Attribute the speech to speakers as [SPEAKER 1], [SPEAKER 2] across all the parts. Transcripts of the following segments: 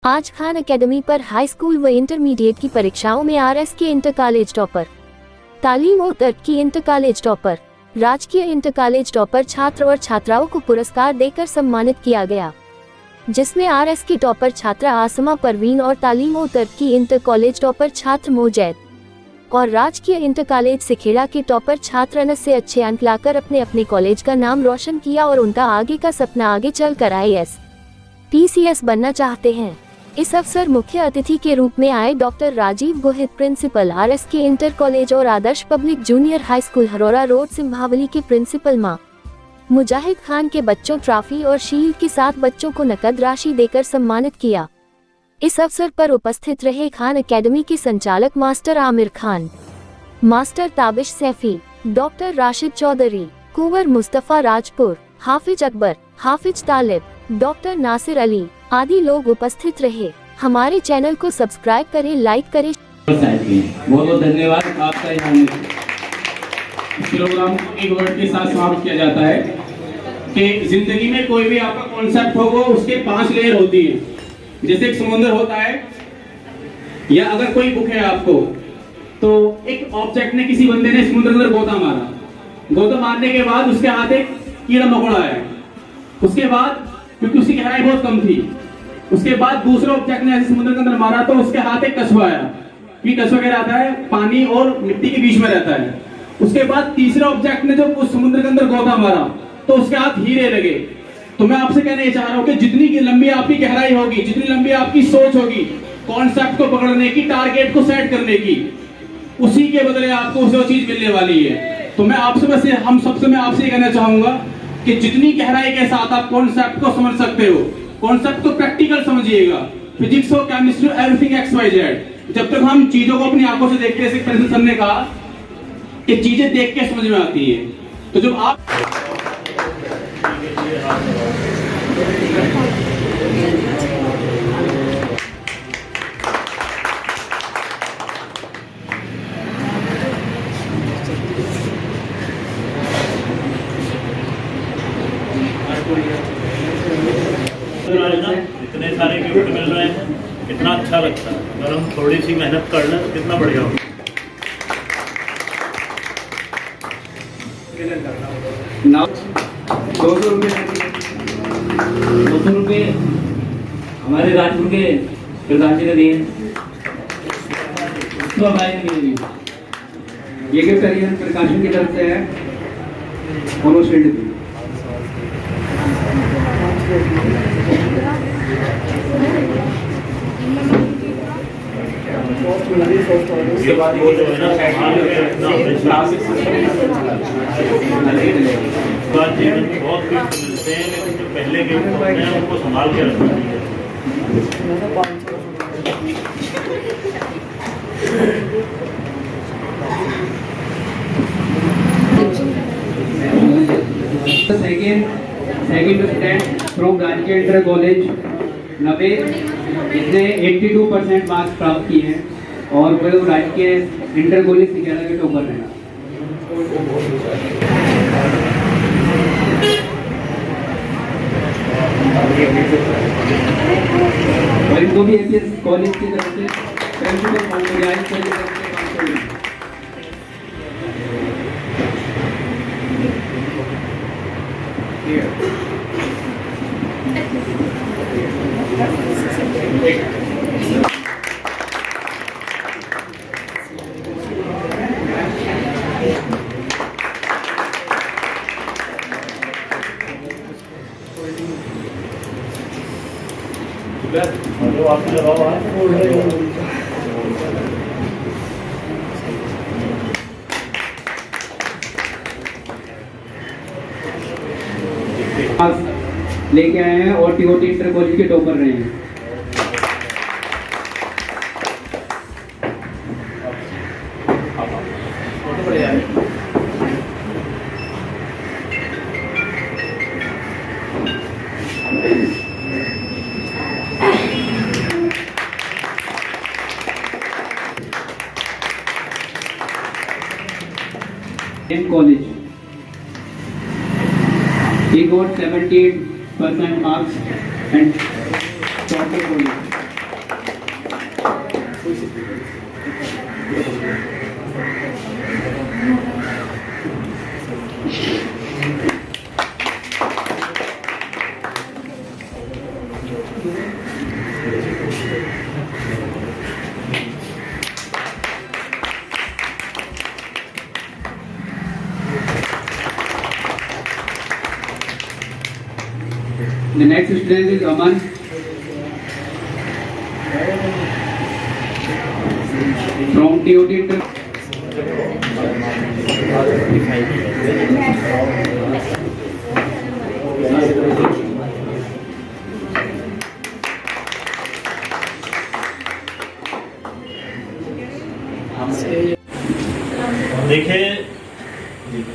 [SPEAKER 1] आज खान एकेडमी पर high school व इंटरमीडिएट की परीक्षाओं में आरएस के इंटर कॉलेज टॉपर, तालीम और तरक्की इंटर कॉलेज टॉपर, राजकीय इंटर कॉलेज टॉपर छात्र और छात्राओं को पुरस्कार देकर सम्मानित किया गया, जिसमें आरएस की टॉपर छात्रा आसमा परवीन और तालीम और तरक्की इंटर कॉलेज टॉपर छात्र मोजैद और राजकीय इंटर कॉलेज सिखेड़ा के टॉपर छात्र अनस से अच्छे अंक लाकर अपने अपने कॉलेज का नाम रोशन किया और उनका आगे का सपना आगे चलकर IAS, PCS बनना चाहते हैं। इस अवसर मुख्य अतिथि के रूप में आए doctor Rajeev Gohit, principal RS के इंटर कॉलेज और Adarsh public junior high school Harora road Simbhavali के प्रिंसिपल मां मुजाहिद खान के बच्चों ट्रॉफी और शील्ड के साथ बच्चों को नकद राशि देकर सम्मानित किया। इस अवसर पर उपस्थित रहे खान एकेडमी के संचालक master Aamir Khan, master Tabish Saifi, doctor Rashid Chaudhary, Kunwar Mustafa Rajpur, Hafiz Akbar, Hafiz Talib, doctor Nasir Ali आदि लोग उपस्थित रहे। हमारे चैनल को सब्सक्राइब करें, लाइक करें।
[SPEAKER 2] बहुत बहुत धन्यवाद आपका। यहाँ इस प्रोग्राम को एक वर्ड के साथ समाप्त किया जाता है कि जिंदगी में कोई भी आपका कॉन्सेप्ट हो वो उसके 5 लेयर होती है। जैसे एक समुद्र होता है या अगर कोई बुक है आपको, तो एक ऑब्जेक्ट ने, किसी बंदे ने समुद्र के अंदर गोता मारा, गोता मारने के बाद उसके हाथ एक कीड़ा मकोड़ा आया, उसके बाद क्योंकि उसकी गहराई बहुत कम थी, उसके बाद दूसरे ऑब्जेक्ट ने ऐसे समुद्र के अंदर मारा तो उसके हाथ एक कछुआ आया, क्योंकि कछुआ क्या रहता है, पानी और मिट्टी के बीच में रहता है। उसके बाद तीसरे ऑब्जेक्ट ने जब उस समुद्र के अंदर गोता मारा तो उसके हाथ हीरे लगे। तो मैं आपसे कहना चाह रहा हूं कि जितनी लंबी आपकी गहराई होगी, जितनी लंबी आपकी सोच होगी कॉन्सेप्ट को पकड़ने की, टारगेट को सेट करने की, उसी के बदले आपको वो चीज मिलने वाली है। तो मैं आपसे बस हम सबसे मैं आपसे कहना चाहूंगा कि जितनी गहराई के साथ आप कॉन्सेप्ट को समझ सकते हो, कॉन्सेप्ट को प्रैक्टिकल समझिएगा, फिजिक्स हो, केमिस्ट्री, एवरीथिंग XYZ। जब तक हम चीजों को अपनी आंखों से देखते हैं, प्रिंसिपल सर ने कहा कि चीजें देख के समझ में आती है। तो जब आप
[SPEAKER 3] इतने सारे गिफ्ट मिल रहे हैं, कितना अच्छा लगता है। अगर हम थोड़ी सी मेहनत कर लें तो कितना बढ़िया होगा।
[SPEAKER 2] 200 रुपये हमारे राजपुर के प्रधान जी ने दिए। ये गिफ्ट करियर प्रकाशन की तरफ से है और वो शील्ड भी।
[SPEAKER 3] उसके बाद वो जो है ना जीवन में बहुत गिफ्ट मिलते हैं, लेकिन जो पहले गिफ्ट होते हैं उनको संभाल के रखना चाहिए।
[SPEAKER 2] सेकेंड स्टूडेंट फ्रॉम राजकीय इंटर कॉलेज नवे, इसने 82% मार्क्स प्राप्त किए हैं और वो राजकीय इंटर कॉलेज सिखेड़ा के टॉपर रहा। और इनको भी APS कॉलेज की तरफ से प्रिंसिपल मुजाहिद की तरफ से 500।
[SPEAKER 3] जो आपने लगाया
[SPEAKER 2] लेके आए हैं और TOT इंटर कॉलेज के टॉपर रहे हैं। College he got 78% marks and total college.
[SPEAKER 4] The next student is Aman. From TOT Inter.
[SPEAKER 3] देखिए,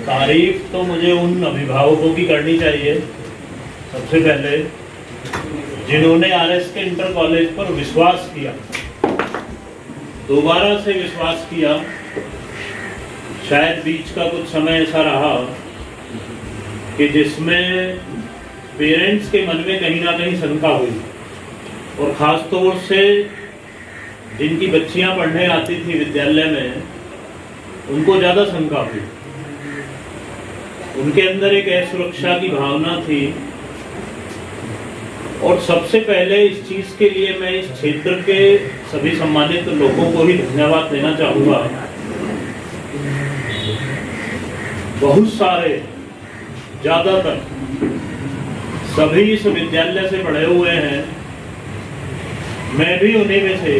[SPEAKER 3] तारीफ तो मुझे उन अभिभावकों की करनी चाहिए सबसे पहले, जिन्होंने आरएस के इंटर कॉलेज पर विश्वास किया, दोबारा से विश्वास किया। शायद बीच का कुछ समय ऐसा रहा कि जिसमें पेरेंट्स के मन में कहीं ना कहीं शंका हुई, और ख़ास तौर से जिनकी बच्चियां पढ़ने आती थी विद्यालय में, उनको ज़्यादा शंका हुई। उनके अंदर एक असुरक्षा की भावना थी। और सबसे पहले इस चीज़ के लिए मैं इस क्षेत्र के सभी सम्मानित लोगों को ही धन्यवाद देना चाहूँगा। बहुत सारे, ज़्यादातर सभी इस विद्यालय से पढ़े हुए हैं, मैं भी उन्हीं में से।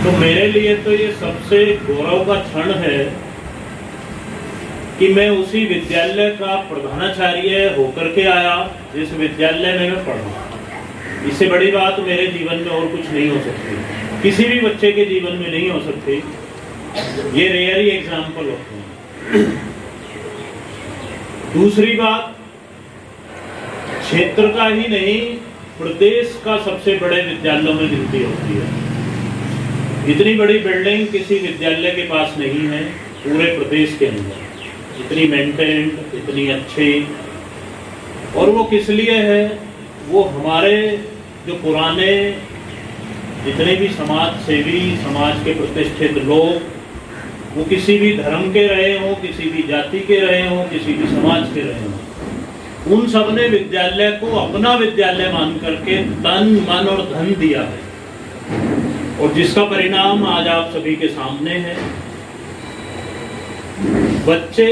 [SPEAKER 3] तो मेरे लिए तो ये सबसे गौरव का क्षण है कि मैं उसी विद्यालय का प्रधानाचार्य होकर के आया जिस विद्यालय में मैं पढ़ा। इससे बड़ी बात मेरे जीवन में और कुछ नहीं हो सकती, किसी भी बच्चे के जीवन में नहीं हो सकती। ये रेयर ही एग्जाम्पल होते हैं। दूसरी बात, क्षेत्र का ही नहीं, प्रदेश का सबसे बड़े विद्यालयों में गिनती होती है। इतनी बड़ी बिल्डिंग किसी विद्यालय के पास नहीं है पूरे प्रदेश के अंदर, इतनी मेंटेन्ड, इतनी अच्छी। और वो किस लिए है? वो हमारे जो पुराने जितने भी समाज सेवी, समाज के प्रतिष्ठित लोग, वो किसी भी धर्म के रहे हों, किसी भी जाति के रहे हों, किसी भी समाज के रहे हों, उन सब ने विद्यालय को अपना विद्यालय मान करके तन, मन और धन दिया है। और जिसका परिणाम आज आप सभी के सामने है। बच्चे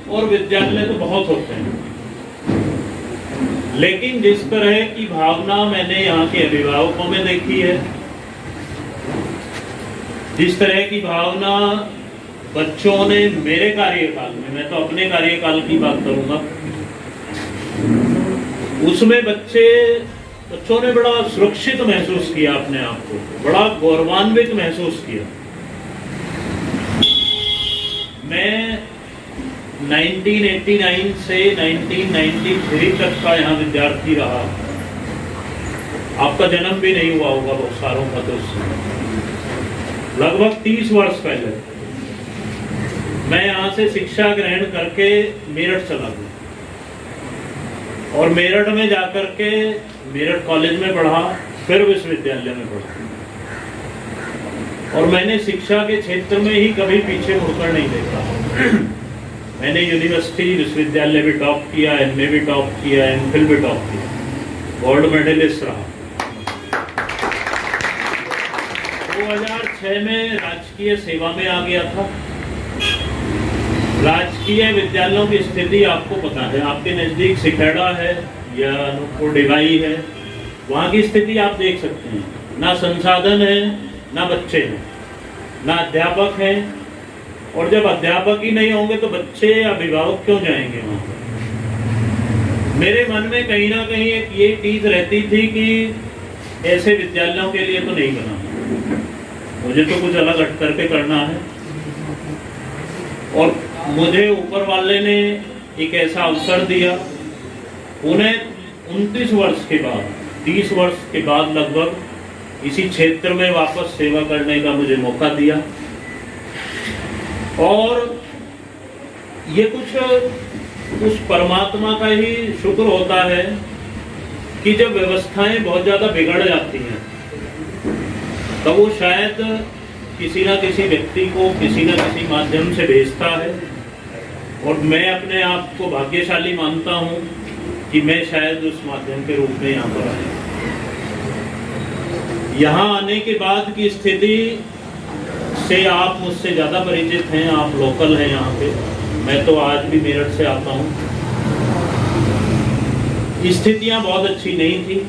[SPEAKER 3] और विद्यालय तो बहुत होते हैं, लेकिन जिस तरह की भावना मैंने यहाँ के अभिभावकों में देखी है, जिस तरह की भावना बच्चों ने मेरे कार्यकाल में, मैं तो अपने कार्यकाल की बात करूंगा, उसमें बच्चों ने बड़ा सुरक्षित महसूस किया अपने आप को, बड़ा गौरवान्वित महसूस किया। मैं 1989 से 1993 तक का यहाँ विद्यार्थी रहा। आपका जन्म भी नहीं हुआ होगा बहुत सारों का, तो लगभग 30 वर्ष पहले मैं यहाँ से शिक्षा ग्रहण करके मेरठ चला गया, और मेरठ में जाकर के मेरठ कॉलेज में पढ़ा, फिर विश्वविद्यालय में पढ़ा। और मैंने शिक्षा के क्षेत्र में ही कभी पीछे मुड़कर नहीं देखा। मैंने यूनिवर्सिटी, विश्वविद्यालय भी टॉप किया, एमए भी टॉप किया, एमफिल भी टॉप किया, गोल्ड मेडलिस्ट रहा। 2006 में राजकीय सेवा में आ गया था। राजकीय विद्यालयों की स्थिति आपको पता है, आपके नजदीक सिखेड़ा है या अनूपपुर डिवाई है, वहाँ की स्थिति आप देख सकते हैं। ना संसाधन है, ना बच्चे हैं, ना अध्यापक हैं। और जब अध्यापक ही नहीं होंगे तो बच्चे अभिभावक क्यों जाएंगे वहाँ? मेरे मन में कहीं ना कहीं एक ये चीज रहती थी कि ऐसे विद्यालयों के लिए तो नहीं बना, मुझे तो कुछ अलग हट करके करना है। और मुझे ऊपर वाले ने एक ऐसा अवसर दिया। उन्हें 29 वर्ष के बाद, 30 वर्ष के बाद लगभग इसी क्षेत्र में वापस सेवा करने का मुझे मौका दिया। और ये कुछ उस परमात्मा का ही शुक्र होता है कि जब व्यवस्थाएं बहुत ज़्यादा बिगड़ जाती हैं तो वो शायद किसी ना किसी व्यक्ति को किसी ना किसी माध्यम से भेजता है। और मैं अपने आप को भाग्यशाली मानता हूँ कि मैं शायद उस माध्यम के रूप में यहाँ पर आया। यहाँ आने के बाद की स्थिति से आप मुझसे ज़्यादा परिचित हैं, आप लोकल हैं यहाँ पे। मैं तो आज भी मेरठ से आता हूँ। स्थितियाँ बहुत अच्छी नहीं थी।